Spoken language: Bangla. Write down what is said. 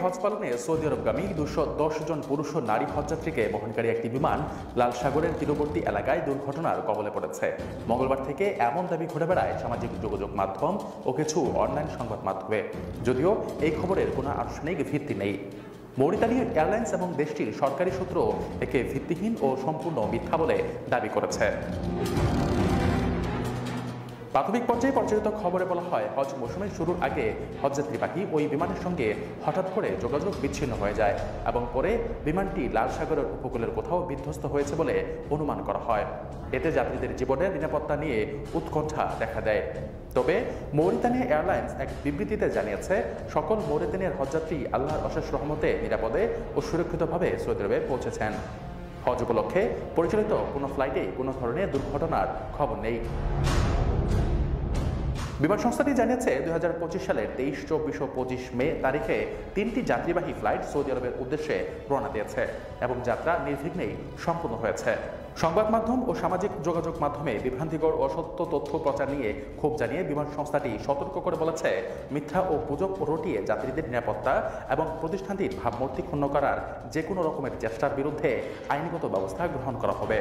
হজ পালনে সৌদি আরবগামী 210 জন পুরুষ ও নারী হজযাত্রীকে বহনকারী একটি বিমান লাল সাগরের তীরবর্তী এলাকায় দুর্ঘটনার কবলে পড়েছে। মঙ্গলবার থেকে এমন দাবি ঘুরে বেড়ায় সামাজিক যোগাযোগ মাধ্যম ও কিছু অনলাইন সংবাদ মাধ্যমে, যদিও এই খবরের কোনো আনুষ্ঠানিক ভিত্তি নেই। মৌরিতানীয় এয়ারলাইন্স এবং দেশটির সরকারি সূত্র একে ভিত্তিহীন ও সম্পূর্ণ মিথ্যা বলে দাবি করেছে। প্রাথমিক পর্যায়ে প্রচারিত খবরে বলা হয়, হজ মৌসুমের শুরুর আগে হজযাত্রীবাহী ওই বিমানের সঙ্গে হঠাৎ করে যোগাযোগ বিচ্ছিন্ন হয়ে যায় এবং পরে বিমানটি লাল সাগরের উপকূলের কোথাও বিধ্বস্ত হয়েছে বলে অনুমান করা হয়। এতে যাত্রীদের জীবনের নিরাপত্তা নিয়ে উৎকণ্ঠা দেখা দেয়। তবে মৌরিতানিয়া এয়ারলাইন্স এক বিবৃতিতে জানিয়েছে, সকল মৌরিতানিয়ার হজযাত্রী আল্লাহর অশেষ রহমতে নিরাপদে ও সুরক্ষিতভাবে সৌদি আরবে পৌঁছেছেন। হজ উপলক্ষে পরিচালিত কোনো ফ্লাইটে কোনো ধরনের দুর্ঘটনার খবর নেই। বিমান সংস্থাটি জানিয়েছে, 2025 সালের 23, 24 ও 25 মে তারিখে 3টি যাত্রীবাহী ফ্লাইট সৌদি আরবের উদ্দেশ্যে রওনা দিয়েছে এবং যাত্রা নির্বিঘ্নেই সম্পূর্ণ হয়েছে। সংবাদ মাধ্যম ও সামাজিক যোগাযোগ মাধ্যমে বিভ্রান্তিকর অসত্য তথ্য প্রচার নিয়ে ক্ষোভ জানিয়ে বিমান সংস্থাটি সতর্ক করে বলেছে, মিথ্যা ও গুজব রটিয়ে যাত্রীদের নিরাপত্তা এবং প্রতিষ্ঠানটির ভাবমূর্তি ক্ষুণ্ণ করার যে কোনো রকমের চেষ্টার বিরুদ্ধে আইনগত ব্যবস্থা গ্রহণ করা হবে।